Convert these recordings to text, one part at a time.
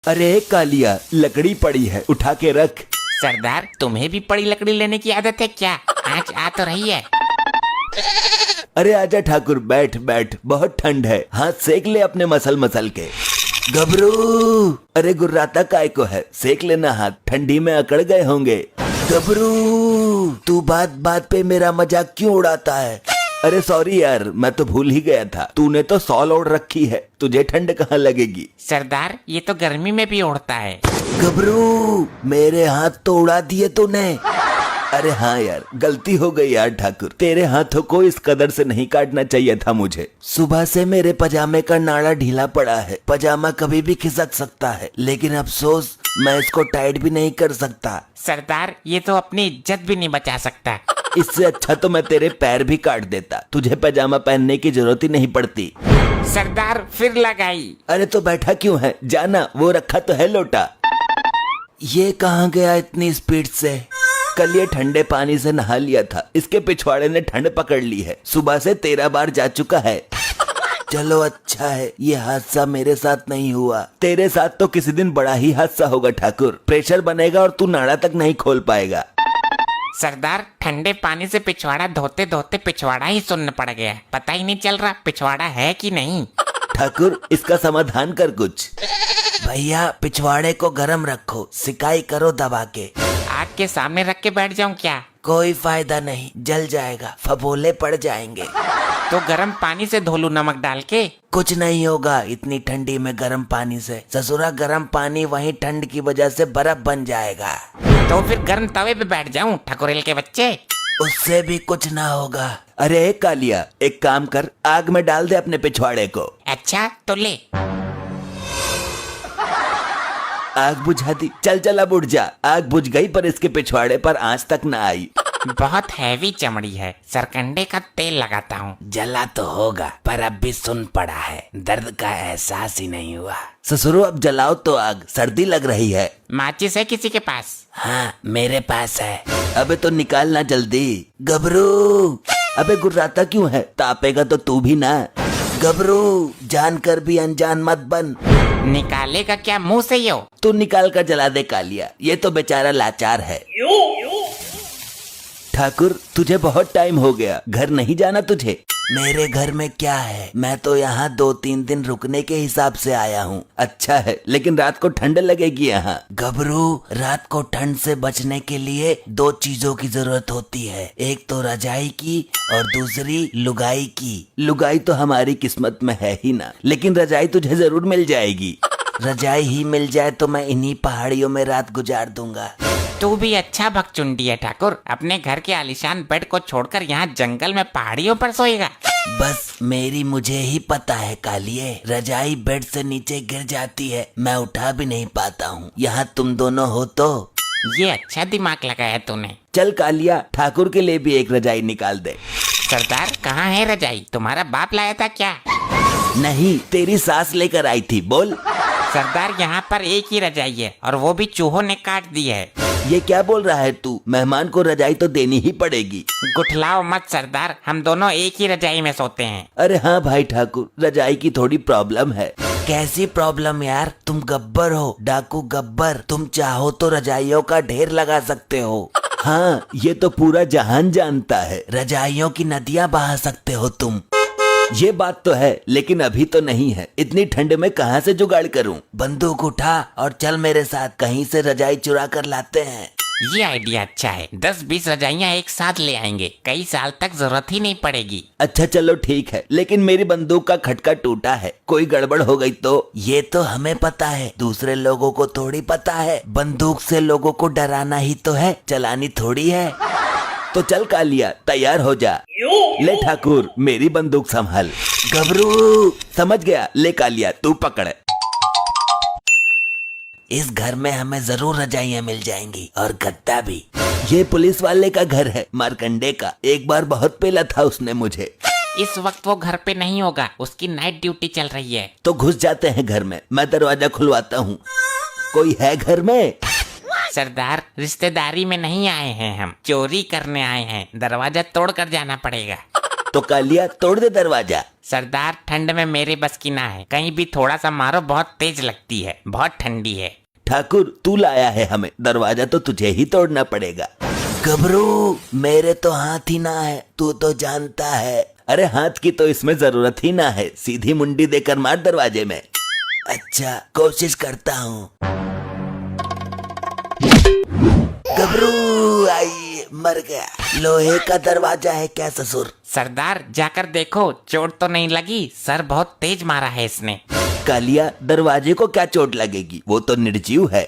अरे कालिया, लकड़ी पड़ी है, उठा के रख। सरदार, तुम्हें भी पड़ी लकड़ी लेने की आदत है क्या? आज आ तो रही है। अरे आजा ठाकुर, बैठ बैठ, बहुत ठंड है, हाथ सेक ले अपने मसल मसल के। घबरू, अरे गुर्राता काय को है, सेक लेना हाथ, ठंडी में अकड़ गए होंगे। घबरू, तू बात बात पे मेरा मजाक क्यों उड़ाता है? अरे सॉरी यार, मैं तो भूल ही गया था, तूने तो सॉल ओढ़ रखी है, तुझे ठंड कहाँ लगेगी? सरदार, ये तो गर्मी में भी उड़ता है। घबरू, मेरे हाथ तो उड़ा दिए तूने। अरे हाँ यार, गलती हो गई यार ठाकुर, तेरे हाथों को इस कदर से नहीं काटना चाहिए था मुझे। सुबह से मेरे पजामे का नाड़ा ढीला पड़ा है, पजामा कभी भी खिसक सकता है, लेकिन अफसोस मैं इसको टाइट भी नहीं कर सकता। सरदार, ये तो अपनी इज्जत भी नहीं बचा सकता। इससे अच्छा तो मैं तेरे पैर भी काट देता, तुझे पजामा पहनने की जरूरत ही नहीं पड़ती। सरदार, फिर लगाई। अरे तो बैठा क्यों है, जाना, वो रखा तो है लोटा। ये कहाँ गया इतनी स्पीड से? कल ये ठंडे पानी से नहा लिया था, इसके पिछवाड़े ने ठंड पकड़ ली है, सुबह से 13 बार जा चुका है। चलो अच्छा है, ये हादसा मेरे साथ नहीं हुआ, तेरे साथ तो किसी दिन बड़ा ही हादसा होगा ठाकुर, प्रेशर बनेगा और तू नाड़ा तक नहीं खोल पाएगा। सरदार, ठंडे पानी से पिछवाड़ा धोते धोते पिछवाड़ा ही सुन्न पड़ गया, पता ही नहीं चल रहा पिछवाड़ा है कि नहीं। ठाकुर, इसका समाधान कर कुछ। भैया, पिछवाड़े को गरम रखो, सिकाई करो दबा के। आग के सामने रख के बैठ जाऊं क्या? कोई फायदा नहीं, जल जाएगा, फफोले पड़ जाएंगे। तो गर्म पानी से धो लूं नमक डाल के? कुछ नहीं होगा इतनी ठंडी में गर्म पानी से, ससुरा गर्म पानी वहीं ठंड की वजह से बर्फ बन जाएगा। तो फिर गर्म तवे पे बैठ जाऊं ठकुरेल के बच्चे? उससे भी कुछ ना होगा। अरे कालिया, एक काम कर, आग में डाल दे अपने पिछवाड़े को। अच्छा तो ले। आग बुझा दी, चल चल अब उठ जा। आग बुझ गई पर इसके पिछवाड़े पर आंच तक न आई। बहुत हैवी चमड़ी है, सरकंडे का तेल लगाता हूँ। जला तो होगा पर अब भी सुन पड़ा है, दर्द का एहसास ही नहीं हुआ। ससुरो, अब जलाओ तो आग, सर्दी लग रही है। माचिस है किसी के पास? हाँ, मेरे पास है। अबे तो निकालना जल्दी। घबरू, अबे गुर्राता क्यों है, तापेगा तो तू भी ना। घबरू, जानकर भी अनजान मत बन। निकालेगा क्या मुंह से यो? तू निकाल कर जला दे कालिया, ये तो बेचारा लाचार है। ठाकुर, तुझे बहुत टाइम हो गया, घर नहीं जाना तुझे? मेरे घर में क्या है, मैं तो यहाँ 2-3 दिन रुकने के हिसाब से आया हूँ। अच्छा है, लेकिन रात को ठंड लगेगी यहाँ। घबरू, रात को ठंड से बचने के लिए 2 चीजों की जरूरत होती है, एक तो रजाई की और दूसरी लुगाई की। लुगाई तो हमारी किस्मत में है ही ना, लेकिन रजाई तुझे जरूर मिल जाएगी। रजाई ही मिल जाए तो मैं इन्हीं पहाड़ियों में रात गुजार दूंगा। तू भी अच्छा भगचुंडी है ठाकुर, अपने घर के आलीशान बेड को छोड़कर यहाँ जंगल में पहाड़ियों पर सोएगा। बस मेरी मुझे ही पता है कालिए, रजाई बेड से नीचे गिर जाती है, मैं उठा भी नहीं पाता हूँ, यहाँ तुम दोनों हो तो। ये अच्छा दिमाग लगाया तूने। चल कालिया, ठाकुर के लिए भी एक रजाई निकाल दे। सरदार, कहाँ है रजाई? तुम्हारा बाप लाया था क्या? नहीं, तेरी सास लेकर आई थी, बोल। सरदार, यहाँ पर एक ही रजाई है और वो भी चूहों ने काट दी है। ये क्या बोल रहा है तू? मेहमान को रजाई तो देनी ही पड़ेगी। गुठलाओ मत सरदार, हम दोनों एक ही रजाई में सोते हैं। अरे हाँ भाई ठाकुर, रजाई की थोड़ी प्रॉब्लम है। कैसी प्रॉब्लम यार? तुम गब्बर हो, डाकू गब्बर, तुम चाहो तो रजाइयों का ढेर लगा सकते हो। हाँ, ये तो पूरा जहान जानता है, रजाइयों की नदियाँ बहा सकते हो तुम। ये बात तो है, लेकिन अभी तो नहीं है, इतनी ठंड में कहाँ से जुगाड़ करूं? बंदूक उठा और चल मेरे साथ, कहीं से रजाई चुरा कर लाते हैं। ये आइडिया अच्छा है, 10-20 रजाइयाँ एक साथ ले आएंगे, कई साल तक जरूरत ही नहीं पड़ेगी। अच्छा चलो ठीक है, लेकिन मेरी बंदूक का खटका टूटा है, कोई गड़बड़ हो गई तो? ये तो हमें पता है, दूसरे लोगों को थोड़ी पता है। बंदूक से लोगों को डराना ही तो है, चलानी थोड़ी है। तो चल कालिया, तैयार हो जा। ले ठाकुर, मेरी बंदूक संभाल। घबरू, समझ गया, ले कालिया, तू पकड़। इस घर में हमें जरूर रजाइयाँ मिल जाएंगी और गद्दा भी। ये पुलिस वाले का घर है, मार्कंडे का, एक बार बहुत पेला था उसने मुझे। इस वक्त वो घर पे नहीं होगा, उसकी नाइट ड्यूटी चल रही है। तो घुस जाते हैं घर में, मैं दरवाजा खुलवाता हूँ। कोई है घर में? सरदार, रिश्तेदारी में नहीं आए हैं हम, चोरी करने आए हैं, दरवाजा तोड़ कर जाना पड़ेगा। तो कालिया, तोड़ दे दरवाजा। सरदार ठंड में मेरे बस की ना है, कहीं भी थोड़ा सा मारो बहुत तेज लगती है, बहुत ठंडी है। ठाकुर तू लाया है हमें, दरवाजा तो तुझे ही तोड़ना पड़ेगा। गबरू मेरे तो हाथ ही ना है, तू तो जानता है। अरे हाथ की तो इसमें जरूरत ही ना है, सीधी मुंडी देकर मार दरवाजे में। अच्छा कोशिश करता हूँ। गबरू आई, मर गया। लोहे का दरवाजा है क्या ससुर? सरदार जाकर देखो, चोट तो नहीं लगी, सर बहुत तेज मारा है इसने। कालिया दरवाजे को क्या चोट लगेगी, वो तो निर्जीव है।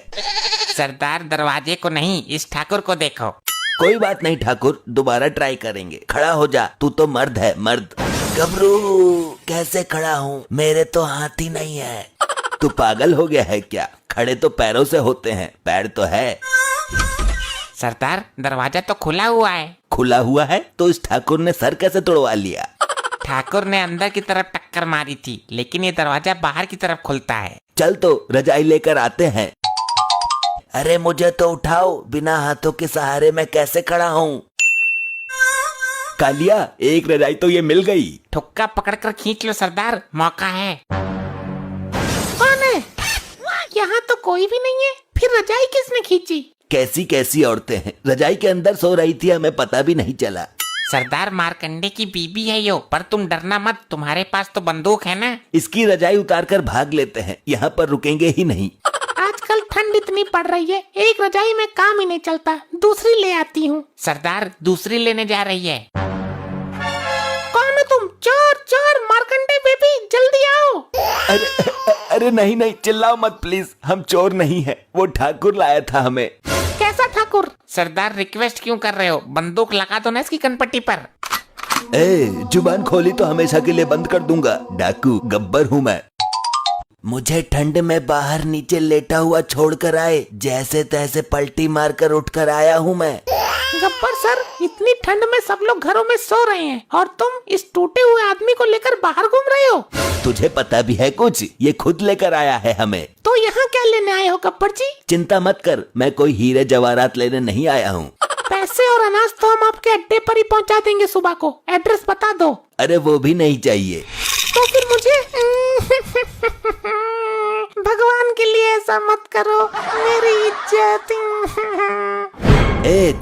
सरदार दरवाजे को नहीं, इस ठाकुर को देखो। कोई बात नहीं ठाकुर, दोबारा ट्राई करेंगे। खड़ा हो जा, तू तो मर्द है मर्द। गबरू कैसे खड़ा हूँ, मेरे तो हाथ ही नहीं है। तू पागल हो गया है क्या? खड़े तो पैरों से होते हैं, पैर तो है। सरदार दरवाजा तो खुला हुआ है। खुला हुआ है तो इस ठाकुर ने सर कैसे तोड़वा लिया? ठाकुर ने अंदर की तरफ टक्कर मारी थी, लेकिन ये दरवाजा बाहर की तरफ खुलता है। चल तो रजाई लेकर आते हैं। अरे मुझे तो उठाओ, बिना हाथों के सहारे मैं कैसे खड़ा हूँ? कालिया एक रजाई तो ये मिल गई। ठुक्का पकड़कर खींच लो सरदार, मौका है। कौन है? यहाँ तो कोई भी नहीं है, फिर रजाई किसने खींची? कैसी कैसी औरतें हैं, रजाई के अंदर सो रही थी, हमें पता भी नहीं चला। सरदार मारकंडे की बीबी है यो, पर तुम डरना मत, तुम्हारे पास तो बंदूक है ना। इसकी रजाई उतार कर भाग लेते हैं, यहाँ पर रुकेंगे ही नहीं। आजकल ठंड इतनी पड़ रही है, एक रजाई में काम ही नहीं चलता, दूसरी ले आती हूँ। सरदार दूसरी लेने जा रही है। कौन हो तुम? चोर चोर, मारकंडे बेबी जल्दी आओ। अरे नहीं नहीं, चिल्लाओ मत प्लीज, हम चोर नहीं है, वो ठाकुर लाया था हमें। कैसा ठाकुर? सरदार रिक्वेस्ट क्यों कर रहे हो, बंदूक लगा दो ना इसकी कनपट्टी पर। जुबान खोली तो हमेशा के लिए बंद कर दूंगा। डाकू गब्बर हूँ मैं। मुझे ठंड में बाहर नीचे लेटा हुआ छोड़कर आए, जैसे तैसे पलटी मारकर उठकर आया हूँ मैं। गब्बर सर, इतनी ठंड में सब लोग घरों में सो रहे हैं और तुम इस टूटे हुए आदमी को लेकर बाहर घूम रहे हो। तुझे पता भी है कुछ? ये खुद लेकर आया है हमें। तो यहाँ क्या लेने आए हो गब्बर जी? चिंता मत कर, मैं कोई हीरे जवाहरात लेने नहीं आया हूँ। पैसे और अनाज तो हम आपके अड्डे पर ही पहुँचा देंगे सुबह को, एड्रेस बता दो। अरे वो भी नहीं चाहिए। तो फिर मुझे भगवान के लिए ऐसा मत करो, मेरी इज्जत।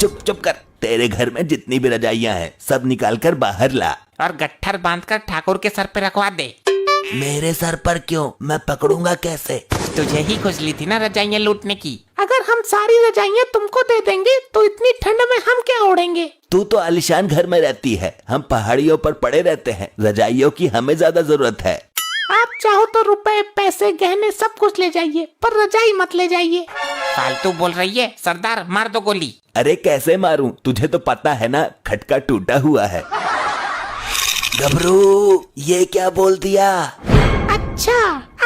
चुप चुप कर, तेरे घर में जितनी भी रजाइयाँ हैं सब निकाल कर बाहर ला और गट्ठर बांधकर ठाकुर के सर पे रखवा दे। मेरे सर पर क्यों? मैं पकड़ूंगा कैसे? तुझे ही खुजली थी ना रजाइयाँ लूटने की। अगर हम सारी रजाइयाँ तुमको दे देंगे तो इतनी ठंड में हम क्या ओढ़ेंगे? तू तो आलिशान घर में रहती है, हम पहाड़ियों पर पड़े रहते हैं, रजाइयों की हमें ज्यादा जरूरत है। आप चाहो तो रुपए पैसे गहने सब कुछ ले जाइए, पर रजाई मत ले जाइए। फालतू बोल रही है, सरदार मार दो गोली। अरे कैसे मारूं, तुझे तो पता है ना, खटका टूटा हुआ है। गबरू ये क्या बोल दिया? अच्छा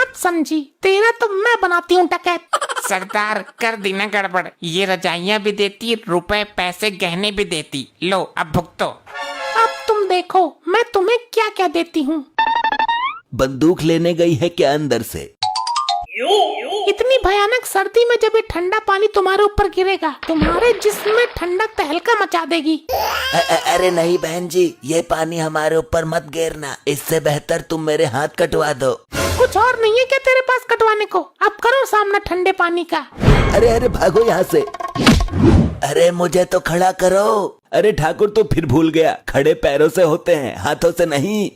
अब समझी, तेरा तो मैं बनाती हूँ डकैत। सरदार कर दी ना गड़बड़, ये रजाइयाँ भी देती, रुपए पैसे गहने भी देती, लो अब भुगतो। अब तुम देखो मैं तुम्हें क्या क्या देती हूँ। बंदूक लेने गई है क्या अंदर से? इतनी भयानक सर्दी में जब ये ठंडा पानी तुम्हारे ऊपर गिरेगा, तुम्हारे जिस्म में ठंडक तहलका मचा देगी। अरे नहीं बहन जी, ये पानी हमारे ऊपर मत गिरना, इससे बेहतर तुम मेरे हाथ कटवा दो। कुछ और नहीं है क्या तेरे पास कटवाने को? अब करो सामना ठंडे पानी का। अरे अरे भागो यहाँ से। अरे मुझे तो खड़ा करो। अरे ठाकुर तो फिर भूल गया, खड़े पैरों से होते हैं, हाथों से नहीं।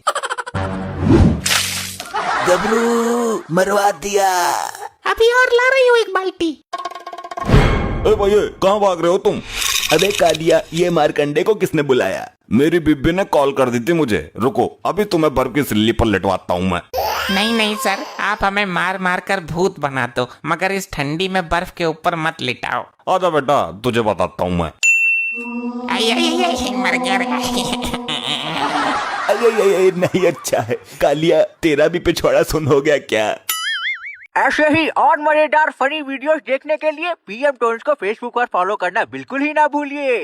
गबरू मरवा दिया। अभी और ला रही हूँ एक बाल्टी। भैया कहाँ भाग रहे हो तुम? अबे कालिया, ये मारकंडे को किसने बुलाया? मेरी बीबी ने कॉल कर दी थी मुझे, रुको अभी तुम्हें बर्फ की सिल्ली पर लेटवाता हूँ मैं। नहीं नहीं सर, आप हमें मार मार कर भूत बना दो, मगर इस ठंडी में बर्फ के ऊपर मत लिटाओ। आजा बेटा, तुझे बताता हूँ मैं। आई आई आई, मर गया रे। अरे नहीं, अच्छा है कालिया, तेरा भी पिछवाड़ा सुन हो गया क्या? ऐसे ही और मजेदार फनी वीडियोस देखने के लिए पीएम टोन्स को फेसबुक पर फॉलो करना बिल्कुल ही ना भूलिए।